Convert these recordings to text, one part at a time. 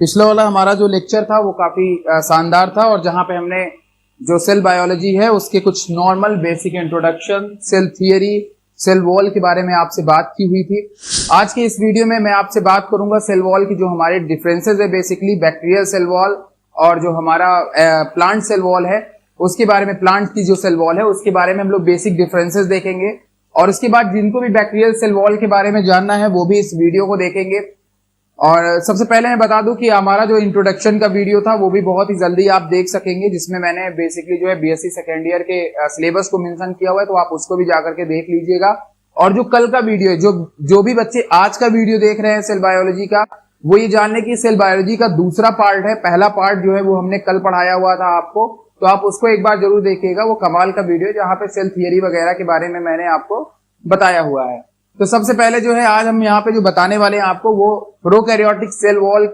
पिछला वाला हमारा जो लेक्चर था वो काफी शानदार था और जहां पे हमने जो सेल बायोलॉजी है उसके कुछ normal basic introduction, cell theory, cell wall के बारे में आपसे बात की हुई थी। आज के इस वीडियो में मैं आपसे बात करूंगा सेल वॉल की जो हमारे डिफरेंसेस है, बेसिकली बैक्टीरियल सेल वॉल और जो हमारा प्लांट सेल वॉल है उसके बारे में, प्लांट की जो सेल वॉल है उसके बारे में हम लोग बेसिक डिफरेंसेस देखेंगे। और उसके बाद जिनको भी बैक्टीरियल सेल वॉल के बारे में जानना है वो भी इस वीडियो को देखेंगे। और सबसे पहले मैं बता दूं कि हमारा जो इंट्रोडक्शन का वीडियो था वो भी बहुत ही जल्दी आप देख सकेंगे, जिसमें मैंने बेसिकली जो है बीएससी सेकेंड ईयर के सिलेबस को मेंशन किया हुआ है, तो आप उसको भी जाकर के देख लीजिएगा। और जो कल का वीडियो है, जो भी बच्चे आज का वीडियो देख रहे हैं सेल बायोलॉजी का, वो ये जानने की सेल बायोलॉजी का दूसरा पार्ट है। पहला पार्ट जो है वो हमने कल पढ़ाया हुआ था आपको, तो आप उसको एक बार जरूर देखिएगा। वो कमाल का वीडियो है जहां पे सेल थियरी वगैरह के बारे में मैंने आपको बताया हुआ है। तो सबसे पहले जो है आज हम यहाँ पे जो बताने वाले हैं आपको, वो प्रोकैरियोटिक सेल वॉल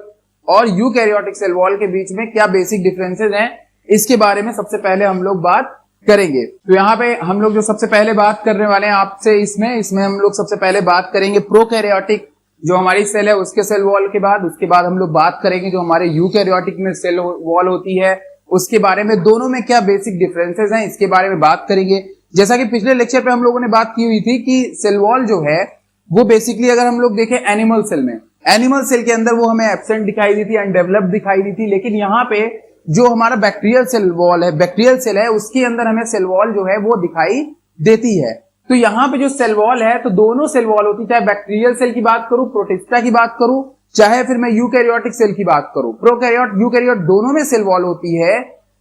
और यूकैरियोटिक सेल वॉल के बीच में क्या बेसिक डिफरेंसेस हैं, इसके बारे में सबसे पहले हम लोग बात करेंगे। तो यहाँ पे हम लोग जो सबसे पहले बात करने वाले हैं आपसे इसमें हम लोग सबसे पहले बात करेंगे प्रोकैरियोटिक जो हमारी सेल है उसके सेल वॉल के बाद। उसके बाद हम लोग बात करेंगे जो हमारे यूकैरियोटिक में सेल वॉल होती है उसके बारे में, दोनों में क्या बेसिक डिफरेंसेस हैं इसके बारे में बात करेंगे। जैसा कि पिछले लेक्चर पे हम लोगों ने बात की हुई थी कि सेल वॉल जो है वो बेसिकली अगर हम लोग देखें एनिमल सेल में, एनिमल सेल के अंदर वो हमें एब्सेंट दिखाई दी थी, अनडेवलप्ड दिखाई दी थी। लेकिन यहाँ पे जो हमारा बैक्टीरियल सेल वॉल है, बैक्टीरियल सेल है, उसके अंदर हमें सेल वॉल जो है वो दिखाई देती है। तो यहाँ पे जो सेल वॉल है, तो दोनों सेल वॉल होती है, चाहे बैक्टीरियल सेल की बात करूं, प्रोटिस्टा की बात करूं, चाहे फिर मैं यूकैरियोटिक सेल की बात करूं, प्रोकैरियोट यूकैरियोट दोनों में सेल वॉल होती है।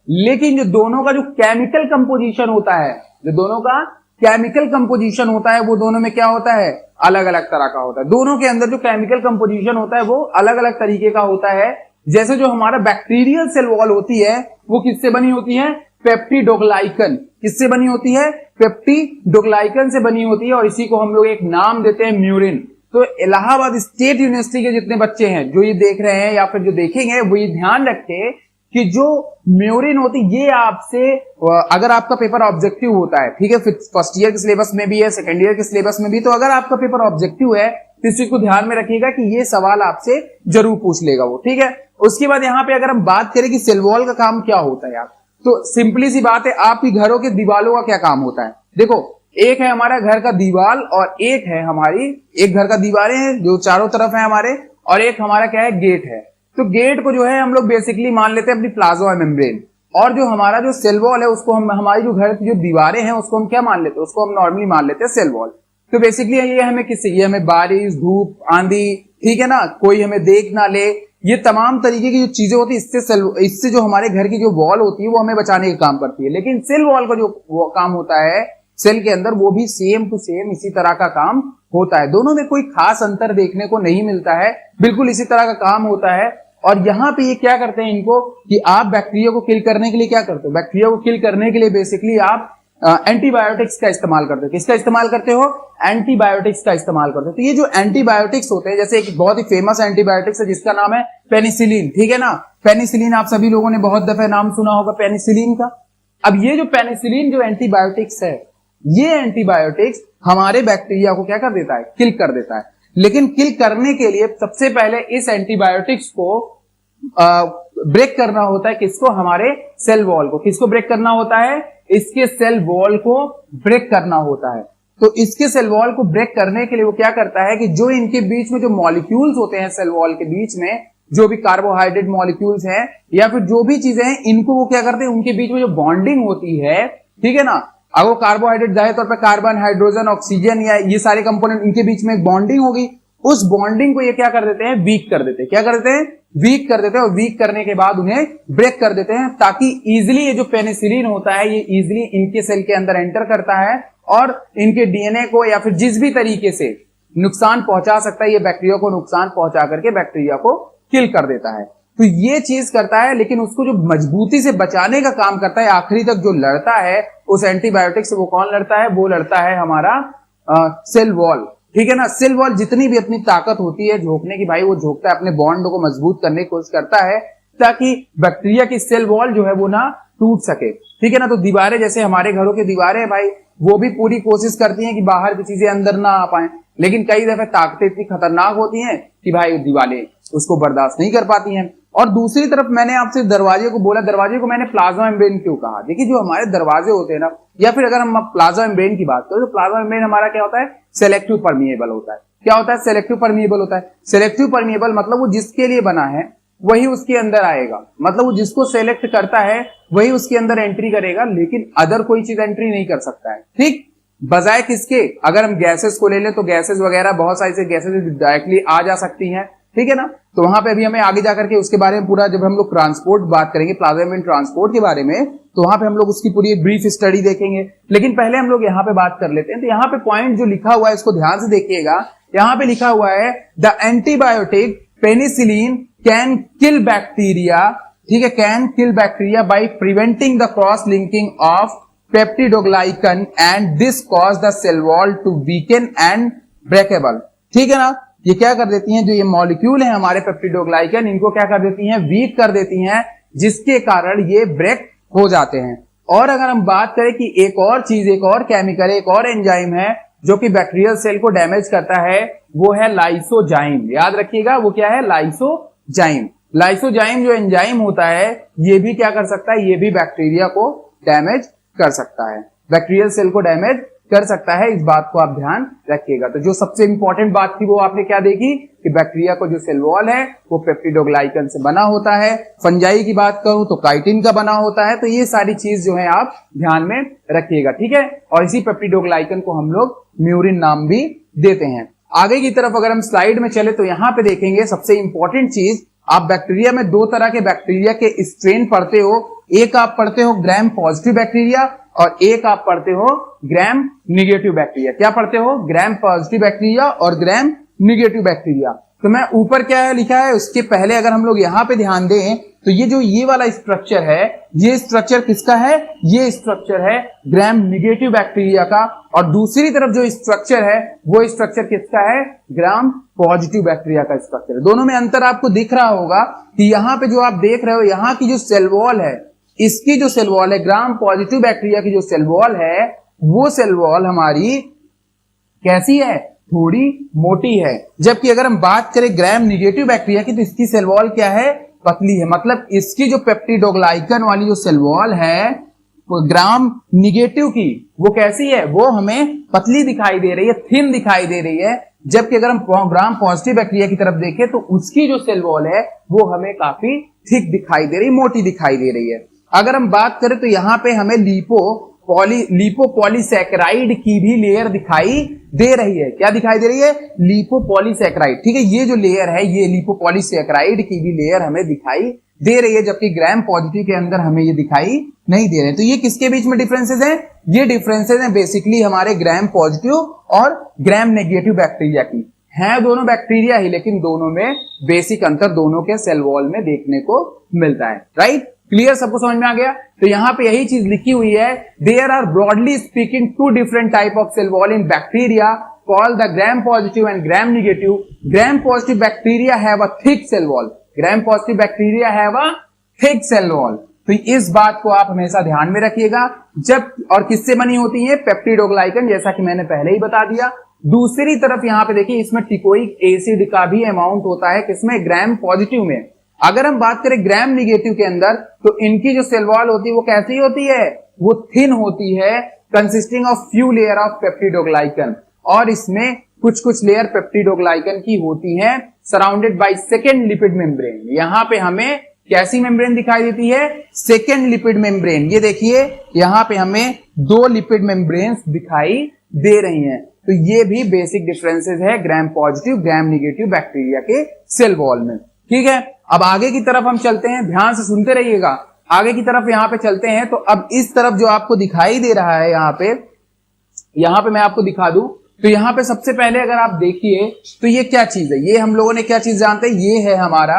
लेकिन जो दोनों का जो केमिकल कंपोजिशन होता है, जो दोनों का केमिकल कंपोजिशन होता है, वो दोनों में क्या होता है, अलग अलग तरह का होता है। दोनों के अंदर जो केमिकल कंपोजिशन होता है वो अलग अलग तरीके का होता है। जैसे जो हमारा बैक्टीरियल सेल वॉल होती है वो किससे बनी होती है, पेप्टिडोग्लाइकन। किससे बनी होती है, पेप्टिडोग्लाइकन से बनी होती है, और इसी को हम लोग एक नाम देते हैं म्यूरिन। तो इलाहाबाद स्टेट यूनिवर्सिटी के जितने बच्चे हैं जो ये देख रहे हैं या फिर जो देखेंगे, वो ये ध्यान रखें कि जो म्यूरिन होती है, ये आपसे अगर आपका पेपर ऑब्जेक्टिव होता है, ठीक है, फिर फर्स्ट ईयर के सिलेबस में भी है, सेकंड ईयर के सिलेबस में भी, तो अगर आपका पेपर ऑब्जेक्टिव है तो इस चीज को ध्यान में रखिएगा कि ये सवाल आपसे जरूर पूछ लेगा वो, ठीक है। उसके बाद यहाँ पे अगर हम बात करें कि सेल वॉल का काम क्या होता है यार, तो सिंपली सी बात है, आपकी घरों के दीवालों का क्या काम होता है। देखो, एक है हमारा घर का दीवाल और एक है हमारी, एक घर का दीवारें हैं जो चारों तरफ है हमारे, और एक हमारा क्या है, गेट है। तो गेट को जो है हम लोग बेसिकली मान लेते हैं अपनी प्लाज्मा मेम्ब्रेन, और जो हमारा जो सेल वॉल है उसको हम, हमारी जो घर की जो दीवारें हैं उसको हम क्या मान लेते हैं, उसको हम नॉर्मली मान लेते हैं सेल वॉल। तो बेसिकली ये हमें किससे, ये हमें बारिश, धूप, आंधी, ठीक है ना, कोई हमें देख ना ले, ये तमाम तरीके की जो चीजें होती है इससे जो हमारे घर की जो वॉल होती है वो हमें बचाने का काम करती है। लेकिन सेल वॉल का जो वो काम होता है सेल के अंदर, वो भी सेम टू सेम इसी तरह का काम होता है। दोनों में कोई खास अंतर देखने को नहीं मिलता है, बिल्कुल इसी तरह का काम होता है। और यहाँ पे ये क्या करते हैं इनको, कि आप बैक्टीरिया को किल करने के लिए क्या करते हो, बैक्टीरिया को किल करने के लिए बेसिकली आप एंटीबायोटिक्स का इस्तेमाल करते हो। किसका इस्तेमाल करते हो, एंटीबायोटिक्स का इस्तेमाल करते हो। तो ये जो एंटीबायोटिक्स होते हैं, जैसे एक बहुत ही फेमस एंटीबायोटिक्स है जिसका नाम है पेनिसिलिन, ठीक है ना। पेनिसिलिन आप सभी लोगों ने बहुत दफे नाम सुना होगा पेनिसिलिन का। अब ये जो पेनिसिलिन जो एंटीबायोटिक्स है, ये एंटीबायोटिक्स हमारे बैक्टीरिया को क्या कर देता है, किल कर देता है। लेकिन किल करने के लिए सबसे पहले इस एंटीबायोटिक्स को ब्रेक करना होता है, किसको, हमारे सेल वॉल को। किसको ब्रेक करना होता है, इसके सेल वॉल को ब्रेक करना होता है। तो इसके सेल वॉल को ब्रेक करने के लिए वो क्या करता है कि जो इनके बीच में जो मॉलिक्यूल्स होते हैं सेल वॉल के बीच में, जो भी कार्बोहाइड्रेट मॉलिक्यूल्स हैं या फिर जो भी चीजें हैं, इनको वो क्या करते हैं, उनके बीच में जो बॉन्डिंग होती है, ठीक है ना, अगर वो कार्बोहाइड्रेट जाहिर तौर पर कार्बन, हाइड्रोजन, ऑक्सीजन या ये सारे कंपोनेंट, इनके बीच में एक बॉन्डिंग होगी, उस बॉन्डिंग को ये क्या कर देते हैं, वीक कर देते हैं। क्या कर देते हैं, वीक कर देते हैं। और वीक करने के बाद उन्हें ब्रेक कर देते हैं, ताकि इजिली ये जो पेनिसिलिन होता है ये इजिली इनके सेल के अंदर एंटर करता है और इनके डीएनए को या फिर जिस भी तरीके से नुकसान पहुंचा सकता है, ये बैक्टीरिया को नुकसान पहुंचा करके बैक्टीरिया को किल कर देता है। तो ये चीज करता है, लेकिन उसको जो मजबूती से बचाने का काम करता है, आखिरी तक जो लड़ता है उस एंटीबायोटिक से, वो कौन लड़ता है, वो लड़ता है हमारा सेल वॉल, ठीक है ना। सेल वॉल जितनी भी अपनी ताकत होती है झोंकने की, भाई वो झोंकता है, अपने बॉन्ड को मजबूत करने की कोशिश करता है ताकि बैक्टीरिया की सेल वॉल जो है वो ना टूट सके, ठीक है ना। तो दीवारें, जैसे हमारे घरों की दीवारें भाई, वो भी पूरी कोशिश करती हैं कि बाहर की चीजें अंदर ना आ पाए, लेकिन कई दफे ताकतें इतनी खतरनाक होती हैं कि भाई दीवारें उसको बर्दाश्त नहीं कर पाती हैं। और दूसरी तरफ मैंने आपसे दरवाजे को बोला, दरवाजे को मैंने प्लाज्मा मेम्ब्रेन क्यों कहा? देखिए जो हमारे दरवाजे होते हैं ना, या फिर अगर हम प्लाज्मा मेम्ब्रेन की बात करें तो प्लाज्मा मेम्ब्रेन हमारा क्या होता है? सेलेक्टिव परमिएबल होता है। क्या होता है? सेलेक्टिव परमिएबल होता है। सेलेक्टिव परमिएबल मतलब वो जिसके लिए बना है वही उसके अंदर आएगा, मतलब वो जिसको सेलेक्ट करता है वही उसके अंदर एंट्री करेगा, लेकिन अदर कोई चीज एंट्री नहीं कर सकता है। ठीक, बजाय किसके? अगर हम गैसेस को ले लें तो गैसेस वगैरह बहुत सारी से गैसेस डायरेक्टली आ जा सकती हैं, ठीक है ना। तो वहां पे अभी हमें आगे जाकर के उसके बारे में पूरा, जब हम लोग ट्रांसपोर्ट बात करेंगे, प्लाज्मा मेम्ब्रेन ट्रांसपोर्ट के बारे में, तो वहां पे हम लोग उसकी पूरी ब्रीफ स्टडी देखेंगे। लेकिन पहले हम लोग यहाँ पे बात कर लेते हैं। तो यहाँ पे पॉइंट जो लिखा हुआ है इसको ध्यान से देखिएगा। यहाँ पे लिखा हुआ है the antibiotic penicillin can kill bacteria, ठीक है, can kill bacteria by preventing the cross linking of peptidoglycan and this cause the cell wall to weaken and breakable. ठीक है ना, ये क्या कर देती हैं, जो ये मॉलिक्यूल है हमारे पेप्टिडोग्लाइकन, इनको क्या कर देती हैं? वीक कर देती हैं, जिसके कारण ये ब्रेक हो जाते हैं। और अगर हम बात करें कि एक और चीज, एक और केमिकल, एक और एंजाइम है जो कि बैक्टीरियल सेल को डैमेज करता है, वो है लाइसोजाइम। याद रखिएगा वो क्या है? लाइसोजाइम। लाइसोजाइम जो एंजाइम होता है ये भी क्या कर सकता है? ये भी बैक्टीरिया को डैमेज कर सकता है, बैक्टीरियल सेल को डैमेज कर सकता है। इस बात को आप ध्यान रखिएगा। तो जो सबसे इंपॉर्टेंट बात थी वो आपने क्या देखी कि बैक्टीरिया को जो सेल वॉल है वो पेप्टिडोग्लाइकन से बना होता है। फंजाई की बात करूं तो काइटिन का बना होता है। तो ये सारी चीज जो है आप ध्यान में रखिएगा, ठीक है। और इसी पेप्टिडोग्लाइकन को हम लोग म्यूरिन नाम भी देते हैं। आगे की तरफ अगर हम स्लाइड में चले तो यहाँ पे देखेंगे सबसे इंपॉर्टेंट चीज, आप बैक्टीरिया में दो तरह के बैक्टीरिया के स्ट्रेन पढ़ते हो। एक आप पढ़ते हो ग्राम पॉजिटिव बैक्टीरिया और एक आप पढ़ते हो ग्राम निगेटिव बैक्टीरिया। क्या पढ़ते हो? ग्राम पॉजिटिव बैक्टीरिया और ग्राम निगेटिव बैक्टीरिया। तो मैं ऊपर क्या है लिखा है उसके पहले अगर हम लोग यहाँ पे ध्यान दें तो ये जो ये वाला स्ट्रक्चर है, ये स्ट्रक्चर किसका है? ये स्ट्रक्चर है ग्राम निगेटिव बैक्टीरिया का। और दूसरी तरफ जो स्ट्रक्चर है वो स्ट्रक्चर किसका है? ग्राम पॉजिटिव बैक्टीरिया का स्ट्रक्चर है। दोनों में अंतर आपको दिख रहा होगा कि यहाँ पे जो आप देख रहे हो, यहाँ की जो सेल वॉल है, इसकी जो सेल वॉल है, ग्राम पॉजिटिव बैक्टीरिया की जो सेल वॉल है, वो सेल वॉल हमारी कैसी है? थोड़ी मोटी है। जबकि अगर हम बात करें ग्राम निगेटिव बैक्टीरिया की तो इसकी सेल वॉल क्या है? पतली है। मतलब इसकी जो पेप्टिडोग्लाइकन वाली जो सेल वॉल है वो ग्राम निगेटिव की, वो कैसी है? वो हमें पतली दिखाई दे रही है, थिन दिखाई दे रही है। जबकि अगर हम ग्राम पॉजिटिव बैक्टीरिया की तरफ देखें तो उसकी जो सेल वॉल है वो हमें काफी थिक दिखाई दे रही, मोटी दिखाई दे रही है। अगर हम बात करें तो यहाँ पे हमें लिपोपॉलीसैकेराइड की भी लेयर दिखाई दे रही है। क्या दिखाई दे रही है? लिपोपॉलीसैकेराइड, ठीक है। ये जो लेयर है ये लिपोपॉलीसैकेराइड की भी लेयर हमें दिखाई दे रही है, जबकि ग्राम पॉजिटिव के अंदर हमें ये दिखाई नहीं दे रहे। तो ये किसके बीच में डिफरेंसेस हैं? ये डिफरेंसेस हैं बेसिकली हमारे ग्राम पॉजिटिव और ग्राम नेगेटिव बैक्टीरिया की। हैं दोनों बैक्टीरिया ही, लेकिन दोनों में बेसिक अंतर दोनों के सेल वॉल में देखने को मिलता है। Right, clear? सबको समझ में आ गया? तो यहाँ पे यही चीज लिखी हुई है, there are broadly speaking two different type of cell wall in bacteria called the gram positive and gram negative. Gram positive bacteria have a thick cell wall, gram positive bacteria have a thick cell wall. तो इस बात को आप हमेशा ध्यान में रखिएगा। जब और किससे बनी होती है? पेप्टिडोग्लाइकन, जैसा कि मैंने पहले ही बता दिया। दूसरी तरफ यहाँ पे देखिए इसमें टिकोइक एसिड का भी अमाउंट होता है, किसमें? ग्राम पॉजिटिव में। अगर हम बात करें ग्राम निगेटिव के अंदर तो इनकी जो सेल वॉल होती है वो कैसी होती है? वो थिन होती है, consisting of few layer of peptidoglycan. और इसमें कुछ कुछ लेयर पेप्टिडोग्लाइकन की होती हैं surrounded by second lipid membrane. यहां पे हमें कैसी मेम्ब्रेन दिखाई देती है? Second lipid membrane. ये देखिए यहां पे हमें दो लिपिड मेम्ब्रेन दिखाई दे रही हैं। तो ये भी बेसिक डिफरेंसेस है gram positive gram negative bacteria के सेल वॉल में। ठीक है, अब आगे की तरफ हम चलते हैं, ध्यान से सुनते रहिएगा। आगे की तरफ यहाँ पे चलते हैं तो अब इस तरफ जो आपको दिखाई दे रहा है यहाँ पे मैं आपको दिखा दूं तो यहाँ पे सबसे पहले अगर आप देखिए तो ये क्या चीज है? ये हम लोगों ने क्या चीज जानते हैं? ये है हमारा,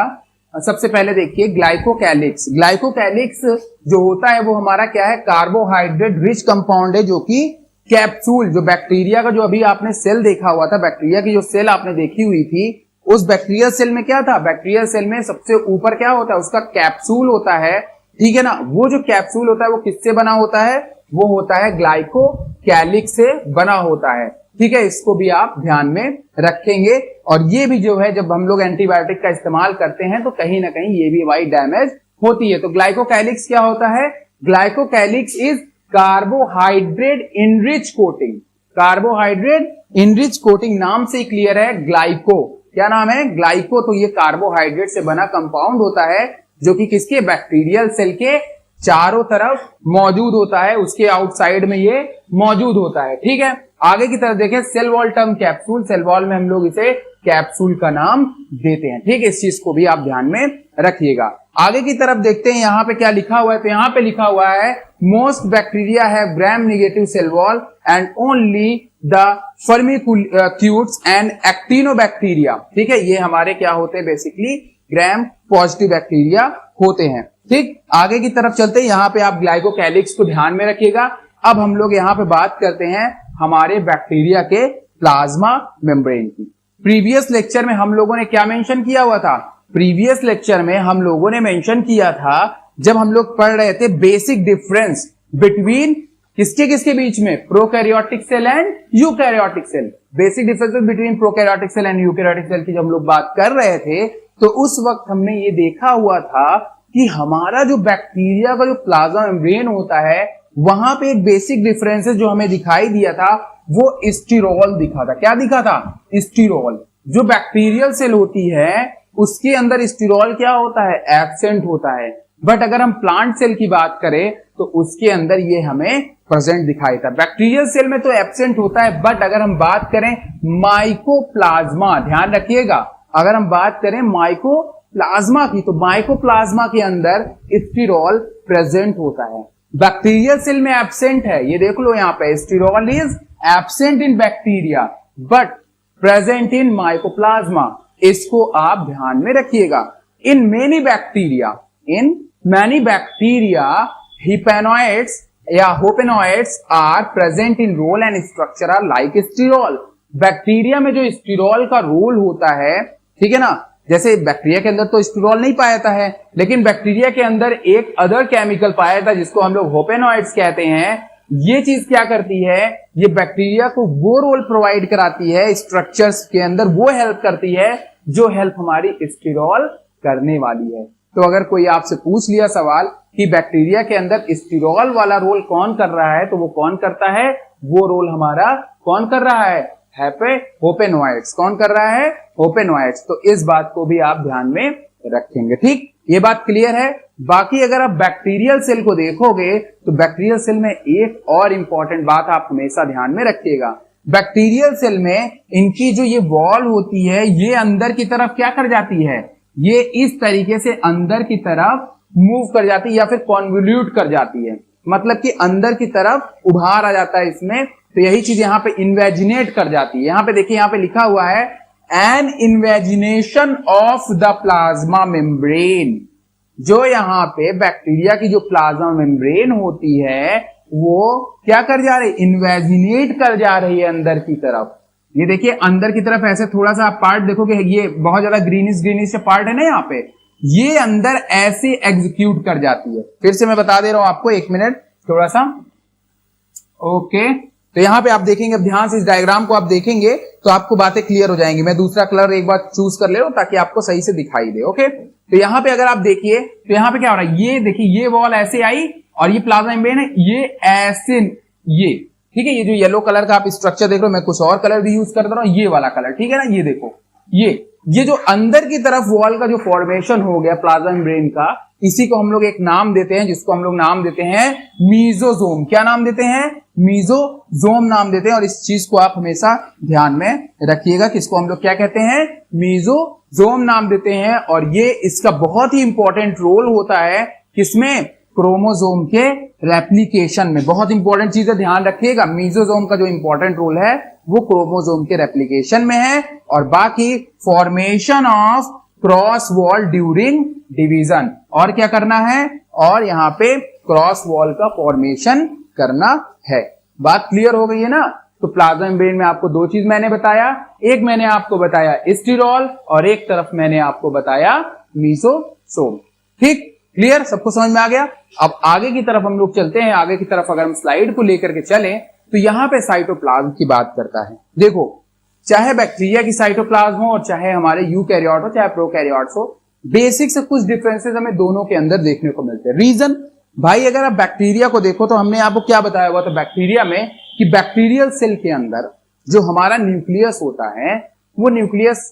सबसे पहले देखिए ग्लाइकोकैलिक्स। ग्लाइकोकैलिक्स जो होता है वो हमारा क्या है? कार्बोहाइड्रेट रिच कंपाउंड है, जो कि कैप्सूल, जो बैक्टीरिया का जो अभी आपने सेल देखा हुआ था, बैक्टीरिया की जो सेल आपने देखी हुई थी, उस बैक्टीरियल सेल में क्या था? बैक्टीरियल सेल में सबसे ऊपर क्या होता है? उसका कैप्सूल होता है, ठीक है ना। वो जो कैप्सूल होता है वो किससे बना होता है? वो होता है ग्लाइकोकैलिक्स से बना होता है। ठीक है, इसको भी आप ध्यान में रखेंगे। और ये भी जो है जब हम लोग एंटीबायोटिक का इस्तेमाल करते हैं तो कहीं ना कहीं ये भी हमारी डैमेज होती है। तो ग्लाइकोकैलिक्स क्या होता है? Glycocalyx is carbohydrate enrich coating. Carbohydrate enrich coating नाम से क्लियर है। ग्लाइको, क्या नाम है? ग्लाइको। तो ये कार्बोहाइड्रेट से बना कंपाउंड होता है जो कि किसके? बैक्टीरियल सेल के चारों तरफ मौजूद होता है, उसके आउटसाइड में ये मौजूद होता है। ठीक है, आगे की तरफ देखें, cell wall term capsule. Cell wall में हम लोग इसे कैप्सूल का नाम देते हैं। ठीक है, इस चीज को भी आप ध्यान में रखिएगा। आगे की तरफ देखते हैं यहाँ पे क्या लिखा हुआ है। तो यहाँ पे लिखा हुआ है most bacteria have gram negative cell wall and only the firmicutes and actinobacteria. ठीक है, ये हमारे क्या होते हैं? बेसिकली ग्राम पॉजिटिव बैक्टीरिया होते हैं। ठीक, आगे की तरफ चलते हैं। यहाँ पे आप ग्लाइकोकैलिक्स को ध्यान में रखिएगा। अब हम लोग यहाँ पे बात करते हैं हमारे बैक्टीरिया के प्लाज्मा मेम्ब्रेन की। प्रीवियस लेक्चर में हम लोगों ने क्या मेंशन किया हुआ था? प्रीवियस लेक्चर में हम लोगों ने मेंशन किया था, जब हम लोग पढ़ रहे थे बेसिक डिफरेंस बिटवीन किसके किसके बीच में? Prokaryotic cell and eukaryotic cell. Basic differences between prokaryotic cell and eukaryotic cell की जब हम लोग बात कर रहे थे तो उस वक्त हमने ये देखा हुआ था कि हमारा जो बैक्टीरिया का जो प्लाज्मा मेम्ब्रेन होता है वहां पे एक बेसिक डिफरेंसेस जो हमें दिखाई दिया था वो स्टीरोल दिखा था। क्या दिखा था? स्टीरोल। जो बैक्टीरियल सेल होती है उसके अंदर स्टीरोल क्या होता है? एब्सेंट होता है। बट अगर हम प्लांट सेल की बात करें तो उसके अंदर ये हमें प्रेजेंट दिखाई था। बैक्टीरियल सेल में तो एब्सेंट होता है, बट अगर हम बात करें माइकोप्लाज्मा, ध्यान रखिएगा, अगर हम बात करें माइकोप्लाज्मा की तो माइकोप्लाज्मा के अंदर स्टीरोल प्रेजेंट होता है। बैक्टीरियल सेल में एब्सेंट है, ये देख लो यहाँ पे, sterol is absent in bacteria but present in mycoplasma. इसको आप ध्यान में रखिएगा। इन मेनी बैक्टीरिया हिपेनॉइड्स या hopanoids are present in role and structure are like sterol. Bacteria में जो स्टीरोल का रोल होता है, ठीक है ना, जैसे बैक्टीरिया के अंदर तो स्टीरोल नहीं पाया जाता है, लेकिन बैक्टीरिया के अंदर एक अदर केमिकल पाया जाता है जिसको हम लोग होपेनॉइड्स कहते हैं। ये चीज क्या करती है? ये बैक्टीरिया को वो रोल प्रोवाइड कराती है स्ट्रक्चर्स के अंदर, वो हेल्प करती है जो हेल्प हमारी स्टीरोल करने वाली है। तो अगर कोई आपसे पूछ लिया सवाल कि बैक्टीरिया के अंदर स्टीरोल वाला रोल कौन कर रहा है, तो वो कौन करता है? वो रोल हमारा कौन कर रहा है? होपेनॉइड्स। कौन कर रहा है? होपेनॉइड्स। तो इस बात को भी आप ध्यान में रखेंगे। ठीक, ये बात क्लियर है। बाकी अगर आप बैक्टीरियल सेल को देखोगे तो बैक्टीरियल सेल में एक और इंपॉर्टेंट बात आप हमेशा ध्यान में रखिएगा। बैक्टीरियल सेल में इनकी जो ये वॉल होती है ये अंदर की तरफ क्या कर जाती है? ये इस तरीके से अंदर की तरफ मूव कर जाती है या फिर कॉन्वोल्यूट कर जाती है, मतलब कि अंदर की तरफ उभार आ जाता है इसमें। तो यही चीज यहाँ पे इन्वेजिनेट कर जाती है। यहाँ पे देखिए, यहाँ पे लिखा हुआ है an invagination of the plasma membrane. जो यहाँ पे बैक्टीरिया की जो प्लाज्मा मेम्ब्रेन होती है वो क्या कर जा रही है? इन्वेजिनेट कर जा रही है अंदर की तरफ। ये देखिए अंदर की तरफ ऐसे थोड़ा सा पार्ट देखोगे, ये बहुत ज्यादा ग्रीनिश पार्ट है ना यहाँ पे, ये अंदर ऐसे एग्जीक्यूट कर जाती है। फिर से मैं बता दे रहा हूं आपको, एक मिनट थोड़ा सा। ओके, तो यहाँ पे आप देखेंगे, अब ध्यान से इस डायग्राम को आप देखेंगे तो आपको बातें क्लियर हो जाएंगी। मैं दूसरा कलर एक बार चूज कर ले रहा हूं ताकि आपको सही से दिखाई दे। ओके, तो यहाँ पे अगर आप देखिए तो यहाँ पे क्या हो रहा है? ये देखिए, ये वॉल ऐसे आई और ये प्लाज्मा मेम्ब्रेन है, ये ऐसे, ये ठीक है। ये जो येलो कलर का आप स्ट्रक्चर देख रहे हो, मैं कुछ और कलर भी यूज कर रहा हूं, ये वाला कलर, ठीक है ना। ये देखो, ये जो अंदर की तरफ वॉल का जो फॉर्मेशन हो गया प्लाज्मा मेम्ब्रेन का, इसी को हम लोग एक नाम देते हैं जिसको हम लोग नाम देते हैं मीजोजोम। क्या नाम देते हैं? मीजोजोम नाम देते हैं। और इस चीज को आप हमेशा ध्यान में रखिएगा कि इसको हम लोग क्या कहते हैं? मीजोजोम नाम देते हैं। और ये इसका बहुत ही इंपॉर्टेंट रोल होता है किसमें? क्रोमोसोम के रेप्लिकेशन में। बहुत इंपॉर्टेंट चीज है, ध्यान रखिएगा। मीजोजोम का जो इंपॉर्टेंट रोल है वो क्रोमोसोम के रेप्लिकेशन में है, और बाकी formation of cross wall during division. और क्या करना है? और यहाँ पे क्रॉस वॉल का फॉर्मेशन करना है। बात क्लियर हो गई है ना। तो प्लाज्मा मेम्ब्रेन में आपको दो चीज मैंने बताया, एक मैंने आपको बताया स्टीरोल और एक तरफ मैंने आपको बताया मीजोसोम। ठीक, क्लियर, सबको समझ में आ गया। अब आगे की तरफ हम लोग चलते हैं। आगे की तरफ अगर हम स्लाइड को लेकर के चलें तो यहां पे साइटोप्लाज्म की बात करता है। देखो, चाहे बैक्टीरिया की साइटोप्लाज्म हो और चाहे हमारे यूकैरियोट हो चाहे प्रोकैरियोट्स हो, बेसिक से कुछ डिफरेंसेस हमें दोनों के अंदर देखने को मिलते हैं। रीजन भाई, अगर आप बैक्टीरिया को देखो तो हमने आपको क्या बताया हुआ था बैक्टीरिया में कि बैक्टीरियल सेल के अंदर जो हमारा न्यूक्लियस होता है वो न्यूक्लियस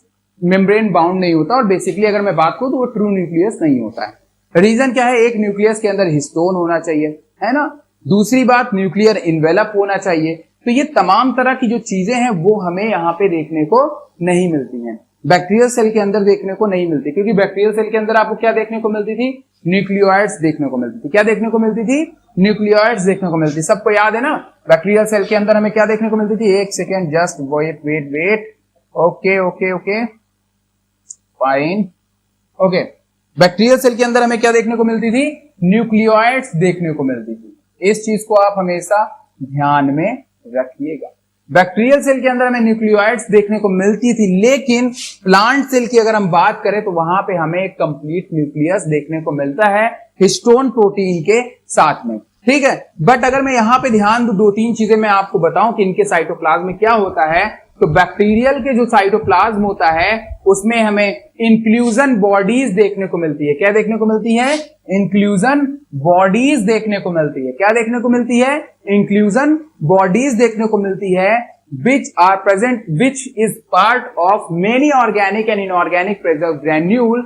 मेम्ब्रेन बाउंड नहीं होता, और बेसिकली अगर मैं बात करूं तो वो ट्रू न्यूक्लियस नहीं होता है। रीजन क्या है, एक न्यूक्लियस के अंदर हिस्टोन होना चाहिए, है ना। दूसरी बात, न्यूक्लियर इन्वेलप होना चाहिए। तो ये तमाम तरह की जो चीजें हैं वो हमें यहाँ पे देखने को नहीं मिलती हैं, बैक्टीरियल सेल के अंदर देखने को नहीं मिलती, क्योंकि बैक्टीरियल सेल के अंदर आपको क्या देखने को मिलती थी, न्यूक्लियोइड्स देखने को मिलती थी। क्या देखने को मिलती थी, न्यूक्लियोइड्स देखने को मिलती। सबको याद है ना, बैक्टीरियल सेल के अंदर हमें क्या देखने को मिलती थी, एक second just wait, okay fine, okay. Bacterial cell के अंदर हमें क्या देखने को मिलती थी, न्यूक्लियोइड्स देखने को मिलती थी। इस चीज को आप हमेशा ध्यान में रखिएगा। बैक्टीरियल सेल के अंदर हमें न्यूक्लियोइड्स देखने को मिलती थी, लेकिन प्लांट सेल की अगर हम बात करें तो वहां पे हमें एक कंप्लीट न्यूक्लियस देखने को मिलता है हिस्टोन प्रोटीन के साथ में, ठीक है। बट अगर मैं यहां पे ध्यान दूं, दो तीन चीजें मैं आपको बताऊं कि इनके साइटोप्लाज्म में क्या होता है, तो बैक्टीरियल के जो साइटोप्लाज्म होता है उसमें हमें इंक्लूजन बॉडीज देखने को मिलती है। क्या देखने को मिलती है, इंक्लूजन बॉडीज देखने को मिलती है। क्या देखने को मिलती है, इंक्लूजन बॉडीज देखने को मिलती है, which are present, which is part of many organic and inorganic preserved granule,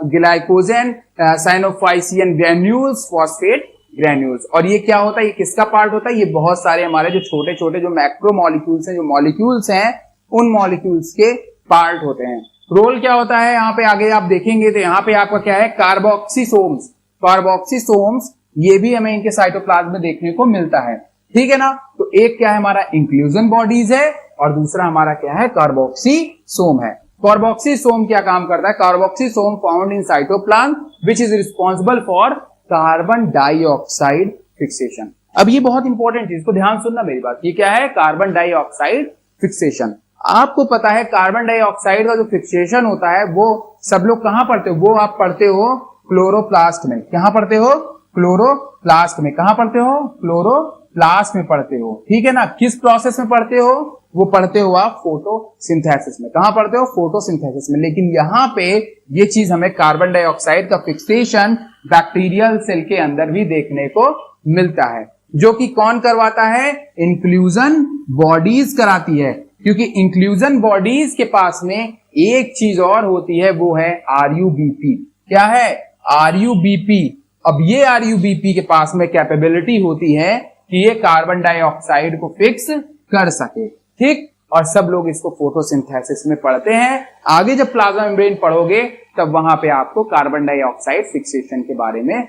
glycogen, cyanophycean granules, phosphate granules. और ये क्या होता है, ये किसका पार्ट होता है, ये बहुत सारे हमारे जो छोटे छोटे जो मैक्रो मॉलिक्यूल्स हैं, जो मॉलिक्यूल्स हैं, उन मॉलिक्यूल्स के पार्ट होते हैं। रोल क्या होता है यहाँ पे आगे आप देखेंगे तो यहाँ पे आपका क्या है, कार्बोक्सिसोम्स। कार्बोक्सिसोम्स ये भी हमें इनके साइटोप्लाज्म में देखने को मिलता है, ठीक है ना। तो एक क्या है हमारा इंक्लूजन बॉडीज है और दूसरा हमारा क्या है, कार्बोक्सिसोम है। कार्बोक्सिसोम क्या काम करता है, carboxysome found in cytoplasm which is responsible for carbon dioxide fixation. अब ये बहुत इंपॉर्टेंट चीज, इसको ध्यान सुनना मेरी बात। ये क्या है, कार्बन डाइऑक्साइड फिक्सेशन। आपको पता है कार्बन डाइऑक्साइड का जो फिक्सेशन होता है वो सब लोग कहां पढ़ते हो, वो आप पढ़ते हो क्लोरोप्लास्ट में। कहां पढ़ते हो, क्लोरोप्लास्ट में। कहां पढ़ते हो, क्लोरोप्लास्ट में पढ़ते हो, ठीक है ना। किस प्रोसेस में पढ़ते हो, वो पढ़ते हो आप फोटोसिंथेसिस में। कहां पढ़ते हो, फोटोसिंथेसिस में। लेकिन यहां पे ये चीज हमें कार्बन डाइऑक्साइड का फिक्सेशन बैक्टीरियल सेल के अंदर भी देखने को मिलता है, जो कि कौन करवाता है, इंक्लूजन बॉडीज कराती है। क्योंकि इंक्लूजन बॉडीज के पास में एक चीज और होती है, वो है आरयूबीपी। क्या है, आरयूबीपी। अब ये आरयूबीपी के पास में कैपेबिलिटी होती है कि ये कार्बन डाइऑक्साइड को फिक्स कर सके, ठीक। और सब लोग इसको फोटोसिंथेसिस में पढ़ते हैं। आगे जब प्लाज्मा मेम्ब्रेन पढ़ोगे तब वहां पे आपको कार्बन डाइऑक्साइड फिक्सेशन के बारे में,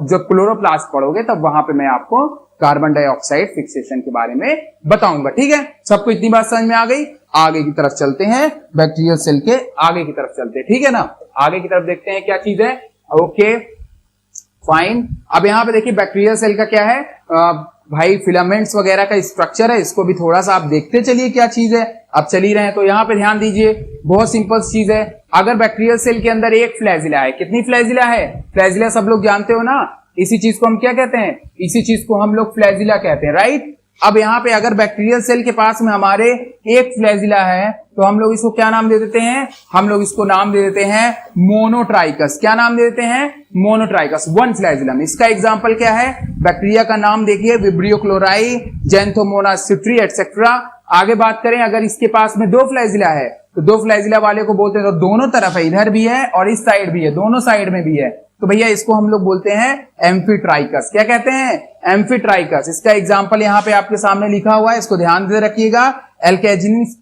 जब क्लोरोप्लास्ट पढ़ोगे तब वहां पे मैं आपको कार्बन डाइऑक्साइड फिक्सेशन के बारे में बताऊंगा, ठीक है। सबको इतनी बात समझ में आ गई। आगे की तरफ चलते हैं, बैक्टीरियल सेल के आगे की तरफ चलते हैं, ठीक है ना। आगे की तरफ देखते हैं क्या चीज है, ओके फाइन। अब यहां पे देखिए बैक्टीरियल सेल का क्या है, भाई फिलामेंट्स वगैरह का स्ट्रक्चर है, इसको भी थोड़ा सा आप देखते चलिए क्या चीज है। अब चल ही रहे हैं तो यहाँ पे ध्यान दीजिए, बहुत सिंपल चीज है। अगर बैक्टीरियल सेल के अंदर एक फ्लैजिला है, कितनी फ्लैजिला है, फ्लैजिला सब लोग जानते हो ना, इसी चीज को हम क्या कहते हैं, इसी चीज को हम लोग फ्लैजिला कहते हैं, राइट। अब यहाँ पे अगर बैक्टीरियल सेल के पास में हमारे एक फ्लैजिला है तो हम लोग इसको क्या नाम दे देते हैं, हम लोग इसको नाम दे देते हैं मोनोट्राइकस। क्या नाम दे देते हैं, मोनोट्राइकस, वन फ्लैजिलम। इसका एग्जांपल क्या है, बैक्टीरिया का नाम देखिए, विब्रियो क्लोराई, जेंथोमोनास सिट्री एटसेट्रा। आगे बात करें, अगर इसके पास में दो फ्लैजिला है तो दो फ्लैजिला वाले को बोलते हैं, तो दोनों तरफ है, इधर भी है और इस साइड भी है, दोनों साइड में भी है, तो भैया इसको हम लोग बोलते हैं एम्फीट्राइकस। क्या कहते हैं, एम्फीट्राइकस। इसका एग्जांपल यहाँ पे आपके सामने लिखा हुआ है, इसको ध्यान से रखिएगा, एल्केजिनिस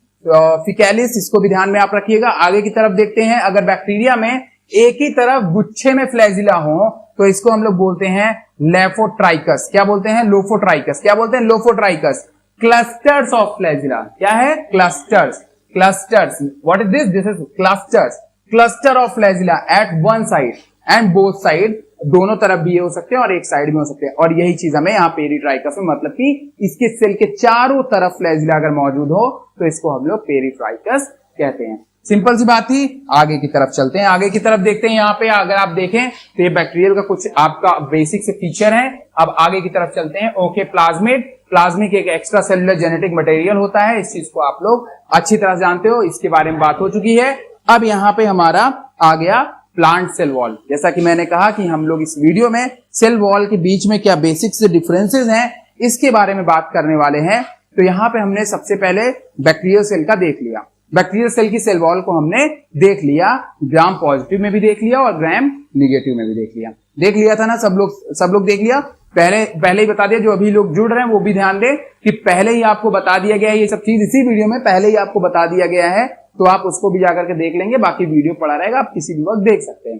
फिकैलिस, इसको भी ध्यान में आप रखिएगा। आगे की तरफ देखते हैं, अगर बैक्टीरिया में एक ही तरफ गुच्छे में फ्लैजिला हो तो इसको हम लोग बोलते हैं लेफोट्राइकस। क्या बोलते हैं, लोफोट्राइकस। क्या बोलते हैं, लोफोट्राइकस। क्लस्टर्स ऑफ फ्लैजिला, क्या है, clusters. Clusters, what is this, this is clusters. Cluster of flagella at one side and both side, दोनों तरफ भी ये हो सकते हैं और एक साइड में हो सकते हैं। और यही चीज हमें यहाँ पेरीट्राइकस में, मतलब कि इसके सेल के चारों तरफ फ्लैजिला अगर मौजूद हो तो इसको हम लोग पेरीट्राइकस कहते हैं। सिंपल सी बात थी। आगे की तरफ चलते हैं, आगे की तरफ देखते हैं। यहाँ पे अगर आप देखें तो ये बैक्टीरियल का कुछ आपका बेसिक से फीचर है। अब आगे की तरफ चलते हैं। ओके, प्लाज्मिड, प्लाज्मिक एक एक्स्ट्रा सेलुलर जेनेटिक मटेरियल होता है, इस चीज को आप लोग अच्छी तरह से जानते हो, इसके बारे में बात हो चुकी है। अब यहाँ पे हमारा आ गया प्लांट सेल वॉल। जैसा कि मैंने कहा कि हम लोग इस वीडियो में सेल वॉल के बीच में क्या बेसिक से डिफरेंसेस हैं इसके बारे में बात करने वाले हैं। तो यहाँ पे हमने सबसे पहले बैक्टीरियल सेल का देख लिया, बैक्टीरियल सेल की सेल वॉल को हमने देख लिया, ग्राम पॉजिटिव में भी देख लिया और ग्राम निगेटिव में भी देख लिया था ना। सब लोग देख लिया। पहले ही बता दिया, जो अभी लोग जुड़ रहे हैं वो भी ध्यान दें कि पहले ही आपको बता दिया गया है ये सब चीज, इसी वीडियो में पहले ही आपको बता दिया गया है, तो आप उसको भी जाकर के देख लेंगे। बाकी वीडियो पड़ा रहेगा, आप किसी भी वक्त देख सकते हैं।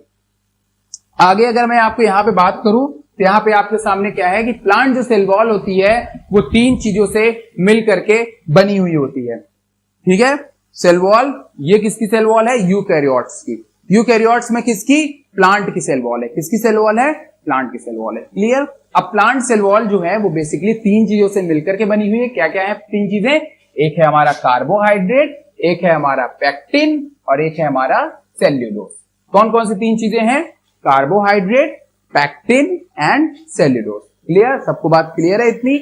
आगे अगर मैं आपको यहाँ पे बात करूं तो यहाँ पे आपके सामने क्या है कि प्लांट जो सेल वॉल होती है वो 3 चीजों से मिल करके बनी हुई होती है। ठीक है, सेल वॉल, ये किसकी सेल वॉल है? यूकैरियोट्स की। यूकैरियोट्स में किसकी? प्लांट की सेल वॉल है। किसकी सेल वॉल है? प्लांट की सेल वॉल है। क्लियर? अब प्लांट सेल वॉल जो है वो बेसिकली 3 चीजों से मिलकर के बनी हुई है। क्या क्या है 3 चीजें? एक है हमारा कार्बोहाइड्रेट, एक है हमारा पैक्टिन और एक है हमारा सेल्यूलोज। कौन कौन सी 3 चीजें हैं? Carbohydrate, pectin and cellulose. Clear? सबको बात क्लियर है इतनी?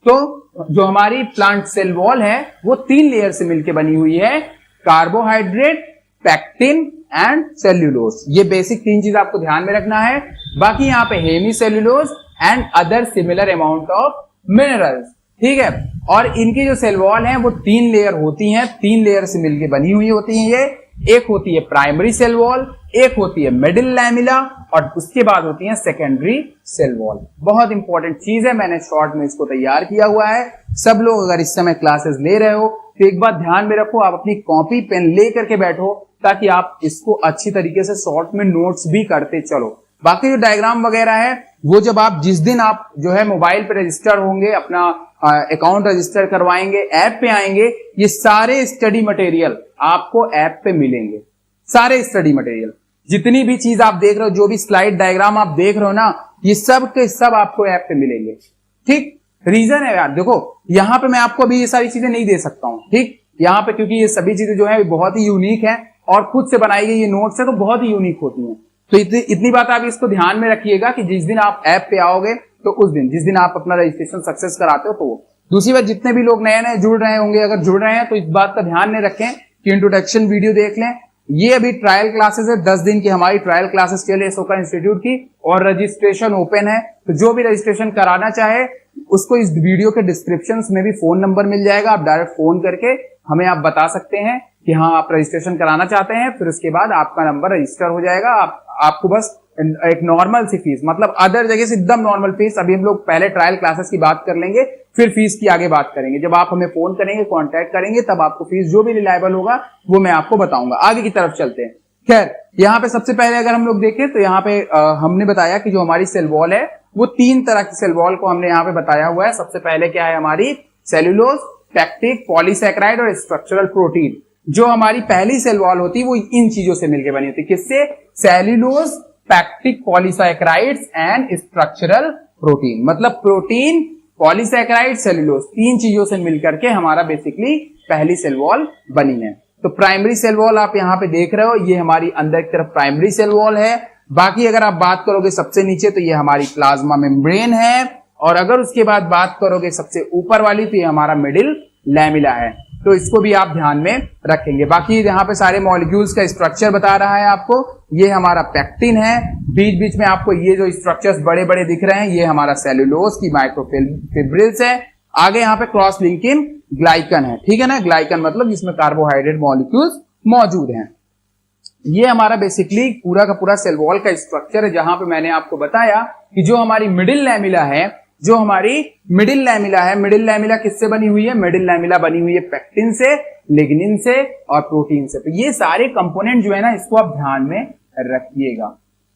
तो जो हमारी प्लांट सेल वॉल है वो 3 लेयर से मिलकर बनी हुई है, कार्बोहाइड्रेट, पैक्टिन एंड सेल्यूलोज। ये बेसिक 3 चीज आपको ध्यान में रखना है। बाकी यहाँ पे hemicellulose and other similar amount of minerals. ठीक है, और इनकी जो सेल वॉल है वो 3 लेयर होती हैं, 3 लेयर से मिलकर बनी हुई होती हैं ये। एक होती है प्राइमरी सेल वॉल, एक होती है मिडिल लैमिला और उसके बाद होती है सेकेंडरी सेल वॉल। बहुत इंपॉर्टेंट चीज है, मैंने शॉर्ट में इसको तैयार किया हुआ है। सब लोग अगर इस समय क्लासेस ले रहे हो तो एक बात ध्यान में रखो, आप अपनी कॉपी पेन ले करके बैठो ताकि आप इसको अच्छी तरीके से शॉर्ट में नोट्स भी करते चलो। बाकी जो डायग्राम वगैरह है वो जब आप जिस दिन आप जो है मोबाइल पे रजिस्टर होंगे, अपना अकाउंट रजिस्टर करवाएंगे, ऐप पे आएंगे, ये सारे स्टडी मटेरियल आपको ऐप पे मिलेंगे। सारे स्टडी मटेरियल, जितनी भी चीज आप देख रहे हो, जो भी स्लाइड डायग्राम आप देख रहे हो ना, ये सब के सब आपको ऐप पे मिलेंगे। ठीक, रीजन है यार, देखो यहाँ पे मैं आपको अभी ये सारी चीजें नहीं दे सकता हूँ। ठीक, यहाँ पे क्योंकि ये सभी चीजें जो है बहुत ही यूनिक है और खुद से बनाई गई ये नोट्स है तो बहुत ही यूनिक होती हैं। तो इतनी बात आप इसको ध्यान में रखिएगा कि जिस दिन आप ऐप पे आओगे तो उस दिन, जिस दिन आप अपना रजिस्ट्रेशन सक्सेस कराते हो तो वो। दूसरी बात, जितने भी लोग नए नए जुड़ रहे होंगे, अगर जुड़ रहे हैं तो इस बात का ध्यान में रखें कि इंट्रोडक्शन वीडियो देख लें। ये अभी ट्रायल क्लासेस है, 10 दिन की हमारी ट्रायल क्लासेस चले अशोका इंस्टीट्यूट की और रजिस्ट्रेशन ओपन है। तो जो भी रजिस्ट्रेशन कराना चाहे उसको इस वीडियो के डिस्क्रिप्शन में भी फोन नंबर मिल जाएगा, आप डायरेक्ट फोन करके हमें आप बता सकते हैं कि हाँ आप रजिस्ट्रेशन कराना चाहते हैं। फिर उसके बाद आपका नंबर रजिस्टर हो जाएगा। आपको बस एक नॉर्मल सी फीस, मतलब अदर जगह से एकदम नॉर्मल फीस, अभी हम लोग पहले ट्रायल क्लासेस की बात कर लेंगे फिर फीस की आगे बात करेंगे। जब आप हमें फोन करेंगे, कांटेक्ट करेंगे, तब आपको फीस जो भी रिलायबल होगा वो मैं आपको बताऊंगा। आगे की तरफ चलते हैं। खैर, यहाँ पे सबसे पहले अगर हम लोग देखें तो यहाँ पे हमने बताया कि जो हमारी सेल वॉल है वो 3 तरह की सेल वॉल को हमने यहाँ पे बताया हुआ है। सबसे पहले क्या है हमारी सेल्यूलोज, पैक्टिक, पॉलीसैकेराइड और स्ट्रक्चरल प्रोटीन। जो हमारी पहली सेल वॉल होती है वो इन चीजों से मिलकर बनी होती है। किससे? Cellulose, pectic, polysaccharides and structural protein. मतलब प्रोटीन, पॉलीसैकेराइड, सेल्यूलोज, 3 चीजों से मिलकर के हमारा बेसिकली पहली सेल वॉल बनी है। तो प्राइमरी सेल वॉल आप यहाँ पे देख रहे हो, ये हमारी अंदर की तरफ प्राइमरी सेल वॉल है। बाकी अगर आप बात करोगे सबसे नीचे तो ये हमारी प्लाज्मा मेम्ब्रेन है, और अगर उसके बाद बात करोगे सबसे ऊपर वाली तो ये हमारा मिडिल लैमिला है। तो इसको भी आप ध्यान में रखेंगे। बाकी यहाँ पे सारे मॉलिक्यूल्स का स्ट्रक्चर बता रहा है आपको। ये हमारा पैक्टिन है, बीच बीच में आपको ये जो स्ट्रक्चर्स बड़े बड़े दिख रहे हैं ये हमारा सेल्यूलोज की माइक्रोफिब्रिल्स है। आगे यहाँ पे क्रॉस लिंकिंग ग्लाइकन है, ठीक है ना। ग्लाइकन मतलब जिसमें कार्बोहाइड्रेट मॉलिक्यूल्स मौजूद हैं। ये हमारा बेसिकली पूरा का पूरा सेल वॉल का स्ट्रक्चर है, जहां पे मैंने आपको बताया कि जो हमारी मिडिल लैमिला है, जो हमारी मिडिल लैमिला है, मिडिल लैमिला किससे बनी हुई है? मिडिल लैमिला बनी हुई है पैक्टिन से, लिग्निन से और प्रोटीन से। तो ये सारे कंपोनेंट जो है ना, इसको आप ध्यान में रखिएगा।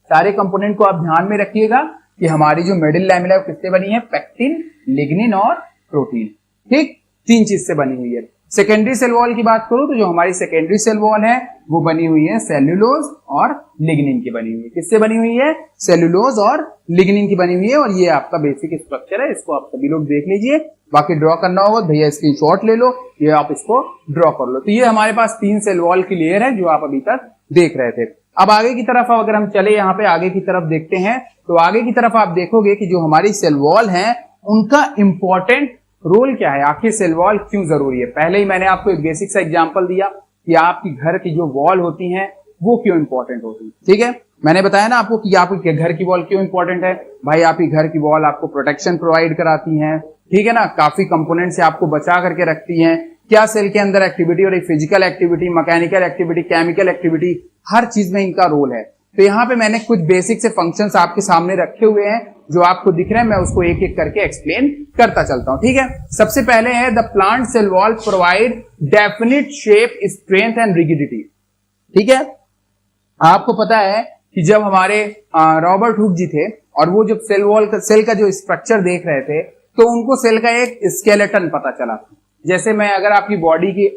सारे कंपोनेंट को आप ध्यान में रखिएगा कि हमारी जो मिडिल लैमिला किससे बनी है? पैक्टिन, लिग्निन और प्रोटीन। ठीक, 3 चीज से बनी हुई है। सेकेंडरी सेल वॉल की बात करूं तो जो हमारी सेकेंडरी सेल वॉल है वो बनी हुई है सेल्यूलोज और लिग्निन की बनी हुई है। किससे बनी हुई है? सेल्यूलोज और लिग्निन की बनी हुई है। और ये आपका बेसिक स्ट्रक्चर है, इसको आप सभी लोग देख लीजिए। बाकी ड्रॉ करना होगा भैया स्क्रीनशॉट ले लो, ये आप इसको ड्रॉ कर लो। तो ये हमारे पास 3 सेल वॉल की लेयर है जो आप अभी तक देख रहे थे। अब आगे की तरफ अगर हम चले, यहाँ पे आगे की तरफ देखते हैं, तो आगे की तरफ आप देखोगे कि जो हमारी सेल वॉल है उनका इंपॉर्टेंट रोल क्या है, आखिर सेल वॉल क्यों जरूरी है। पहले ही मैंने आपको एक बेसिक सा एग्जांपल दिया कि आपकी घर की जो वॉल होती हैं वो क्यों इंपॉर्टेंट होती है। ठीक है, मैंने बताया ना आपको कि आपके घर की वॉल क्यों इंपॉर्टेंट है। भाई आपकी घर की वॉल आपको प्रोटेक्शन प्रोवाइड कराती है, ठीक है ना, काफी कंपोनेंट से आपको बचा करके रखती है। क्या सेल के अंदर एक्टिविटी और physical activity, mechanical activity, chemical activity, हर चीज में इनका रोल है। तो यहाँ पे मैंने कुछ बेसिक से फंक्शंस आपके सामने रखे हुए हैं जो आपको दिख रहे हैं, मैं उसको एक एक करके एक्सप्लेन करता चलता हूं। ठीक है, सबसे पहले है the plant cell wall provide definite shape, strength and rigidity. ठीक है, आपको पता है कि जब हमारे रॉबर्ट हुक जी थे और वो जब सेल का जो स्ट्रक्चर देख रहे थे तो उनको सेल का एक स्केलेटन पता चला। जैसे मैं अगर आपकी बॉडी की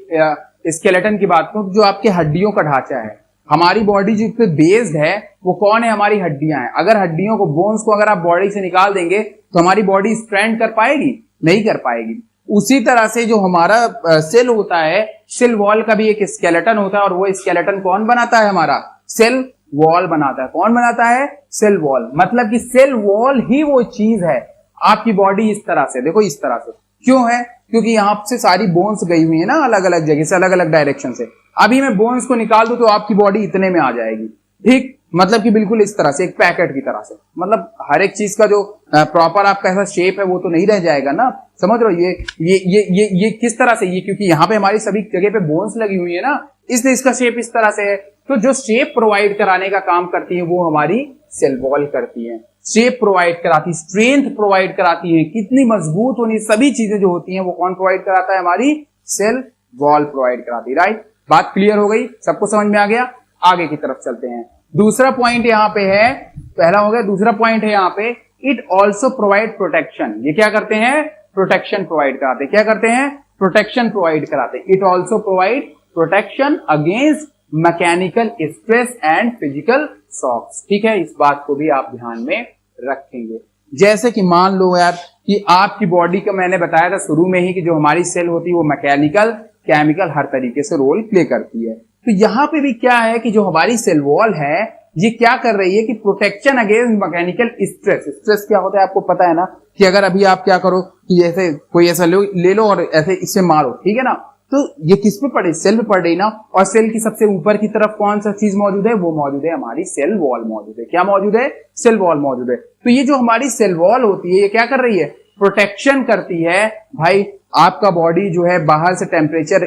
स्केलेटन की बात करूं, जो आपके हड्डियों का ढांचा है, हमारी बॉडी जो बेस्ड है वो कौन है? हमारी हड्डियां हैं। अगर हड्डियों को, बोन्स को अगर आप बॉडी से निकाल देंगे तो हमारी बॉडी स्ट्रेंथ कर पाएगी? नहीं कर पाएगी। उसी तरह से जो हमारा सेल होता है, सेल वॉल का भी एक स्केलेटन होता है और वो स्केलेटन कौन बनाता है? हमारा सेल वॉल बनाता है। कौन बनाता है? Cell wall. मतलब कि सेल वॉल ही वो चीज है। आपकी बॉडी इस तरह से, देखो इस तरह से क्यों है? क्योंकि यहां से सारी बोन्स गई हुई है ना, अलग अलग जगह से, अलग अलग डायरेक्शन से। अभी मैं बोन्स को निकाल दूं तो आपकी बॉडी इतने में आ जाएगी। ठीक, मतलब कि बिल्कुल इस तरह से, एक पैकेट की तरह से। मतलब हर एक चीज का जो प्रॉपर आपका ऐसा शेप है वो तो नहीं रह जाएगा ना, समझ रहे हो? ये किस तरह से, ये क्योंकि यहाँ पे हमारी सभी जगह पे बोन्स लगी हुई है ना, इसलिए इसका शेप इस तरह से है। तो जो शेप प्रोवाइड कराने का काम करती है वो हमारी सेल वॉल करती है। शेप प्रोवाइड कराती, स्ट्रेंथ प्रोवाइड कराती है, कितनी मजबूत होनी, सभी चीजें जो होती हैं वो कौन प्रोवाइड कराता है? हमारी सेल वॉल प्रोवाइड कराती है। राइट, बात क्लियर हो गई, सबको समझ में आ गया। आगे की तरफ चलते हैं। दूसरा पॉइंट यहाँ पे है, पहला हो गया, दूसरा पॉइंट है यहाँ पे, इट ऑल्सो प्रोवाइड प्रोटेक्शन। ये क्या करते हैं? प्रोटेक्शन प्रोवाइड कराते हैं। क्या करते हैं? प्रोटेक्शन प्रोवाइड कराते हैं। It also provide protection against mechanical stress and physical shocks. ठीक है, इस बात को भी आप ध्यान में रखेंगे। जैसे कि मान लो यार कि आपकी बॉडी का, मैंने बताया था शुरू में ही कि जो हमारी सेल होती है वो मैकेनिकल, केमिकल, हर तरीके से रोल प्ले करती है। तो यहां पे भी क्या है कि जो हमारी सेल वॉल है ये क्या कर रही है कि protection against mechanical stress. Stress क्या होता है आपको पता है ना, कि अगर अभी आप क्या करो कि जैसे कोई ऐसा ले लो और ऐसे इससे मारो, ठीक है ना, तो ये किस पे पड़े? सेल पे पड़ रही ना। और सेल की सबसे ऊपर की तरफ कौन सा चीज मौजूद है? वो मौजूद है हमारी सेल वॉल मौजूद है। क्या मौजूद है? सेल वॉल मौजूद है। तो ये जो हमारी सेल वॉल होती है ये क्या कर रही है? प्रोटेक्शन करती है। भाई आपका बॉडी जो है बाहर से टेम्परेचर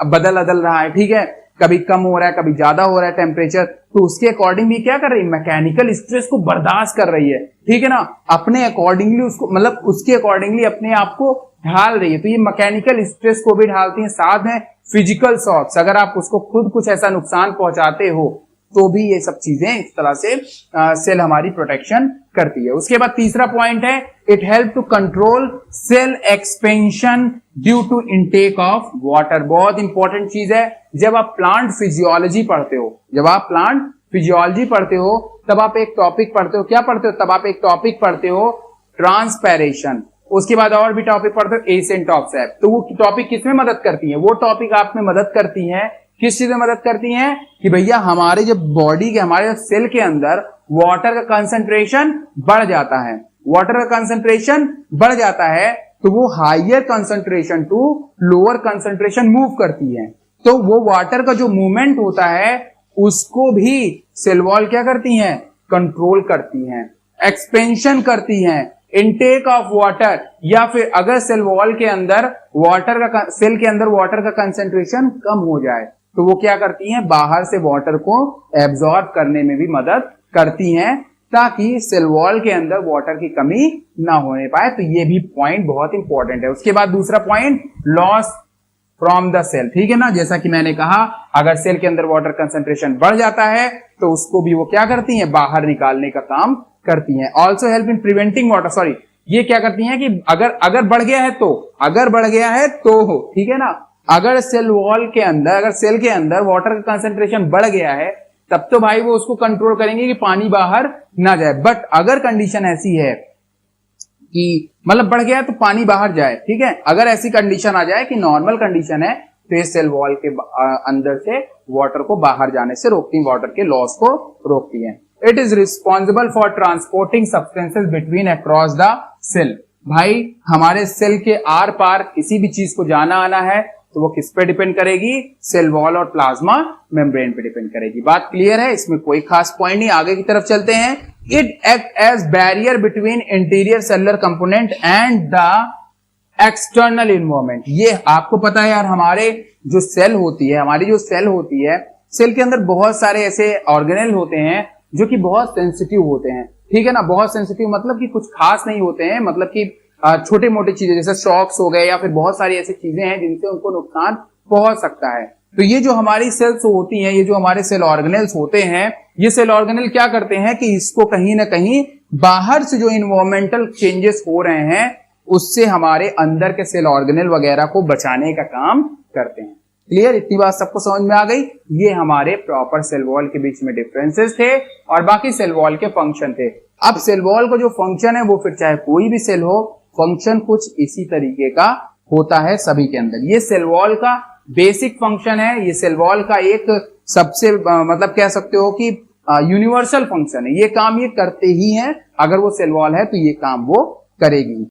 बदल रहा है, ठीक है, कभी कम हो रहा है, कभी ज्यादा हो रहा है टेम्परेचर, तो उसके अकॉर्डिंग भी क्या कर रही है? मैकेनिकल स्ट्रेस को बर्दाश्त कर रही है, ठीक है ना, अपने अकॉर्डिंगली उसको, मतलब उसके अकॉर्डिंगली अपने आप को ढाल रही है। तो ये मैकेनिकल स्ट्रेस को भी ढालती है। साथ में फिजिकल शॉक्स, अगर आप उसको खुद कुछ ऐसा नुकसान पहुंचाते हो तो भी ये सब चीजें इस तरह से सेल हमारी प्रोटेक्शन करती है। उसके बाद तीसरा पॉइंट है, it help to control cell expansion due to intake of water. बहुत इंपॉर्टेंट चीज है। जब आप प्लांट फिजियोलॉजी पढ़ते हो, जब आप प्लांट फिजियोलॉजी पढ़ते हो तब आप एक टॉपिक पढ़ते हो, क्या पढ़ते हो? तब आप एक टॉपिक पढ़ते हो ट्रांसपैरेशन। उसके बाद और भी टॉपिक पढ़ते हो एसेंट ऑफ सैप। तो वो टॉपिक किसमें मदद करती है? वो टॉपिक आप में मदद करती है, किस चीज में मदद करती हैं? कि भैया हमारे जब बॉडी के, हमारे सेल के अंदर वाटर का कंसंट्रेशन बढ़ जाता है, वाटर का कंसंट्रेशन बढ़ जाता है तो वो higher concentration to lower concentration move करती है। तो वो वाटर का जो मूवमेंट होता है उसको भी सेल वॉल क्या करती हैं? कंट्रोल करती हैं, एक्सपेंशन करती हैं, इनटेक ऑफ वाटर, या फिर अगर सेल वॉल के अंदर वाटर का, सेल के अंदर वाटर का कंसंट्रेशन कम हो जाए तो वो क्या करती हैं? बाहर से वाटर को एब्जॉर्ब करने में भी मदद करती हैं ताकि सेल वॉल के अंदर वाटर की कमी ना होने पाए। तो ये भी पॉइंट बहुत इंपॉर्टेंट है। उसके बाद दूसरा point, loss from the cell. ठीक है ना, जैसा कि मैंने कहा अगर सेल के अंदर वाटर कंसंट्रेशन बढ़ जाता है तो उसको भी वो क्या करती हैं? बाहर निकालने का काम करती हैं। Also help in preventing water, sorry, ये क्या करती हैं कि अगर बढ़ गया है तो, अगर बढ़ गया है तो, ठीक है ना, अगर सेल वॉल के अंदर, अगर सेल के अंदर वाटर का कंसेंट्रेशन बढ़ गया है तब तो भाई वो उसको कंट्रोल करेंगे कि पानी बाहर ना जाए। बट अगर कंडीशन ऐसी है कि मतलब बढ़ गया तो पानी बाहर जाए, ठीक है, अगर ऐसी कंडीशन आ जाए कि नॉर्मल कंडीशन है तो ये सेल वॉल के अंदर से वाटर को बाहर जाने से रोकती है, वाटर के लॉस को रोकती है। It is responsible for transporting substances between across the cell. भाई हमारे सेल के आर पार किसी भी चीज को जाना आना है तो वो किस पे डिपेंड करेगी? सेल वॉल और प्लाज्मा मेम्ब्रेन पे डिपेंड करेगी। बात क्लियर है, इसमें कोई खास पॉइंट नहीं। आगे की तरफ चलते हैं। It act as barrier between interior cellular component and the external environment. ये आपको पता है यार, हमारे जो सेल होती है, हमारी जो सेल होती है, सेल के अंदर बहुत सारे ऐसे ऑर्गेनेल होते हैं जो कि बहुत सेंसिटिव होते हैं, ठीक है ना। बहुत सेंसिटिव मतलब कि कुछ खास नहीं होते हैं, मतलब कि छोटे मोटे चीजें जैसे शॉक्स हो गए या फिर बहुत सारी ऐसी चीजें हैं जिनसे उनको नुकसान पहुंच सकता है। तो ये जो हमारी सेल्स होती हैं, ये जो हमारे सेल ऑर्गेनेल्स होते हैं, ये सेल ऑर्गेनेल क्या करते हैं कि इसको कहीं ना कहीं बाहर से जो इन्वायरमेंटल चेंजेस हो रहे हैं उससे हमारे अंदर के सेल ऑर्गेनेल वगैरह को बचाने का काम करते हैं। क्लियर? इतनी बात सबको समझ में आ गई। ये हमारे प्रॉपर सेल वॉल के बीच में डिफरेंसेस थे और बाकी सेल वॉल के फंक्शन थे। अब सेल वॉल का जो फंक्शन है वो फिर चाहे कोई भी सेल हो, फंक्शन कुछ इसी तरीके का होता है सभी के अंदर। ये सेल वॉल का बेसिक फंक्शन है, ये सेल वॉल का एक सबसे मतलब कह सकते हो कि यूनिवर्सल फंक्शन है। ये काम ये करते ही हैं, अगर वो सेल वॉल है तो ये काम वो करेगी।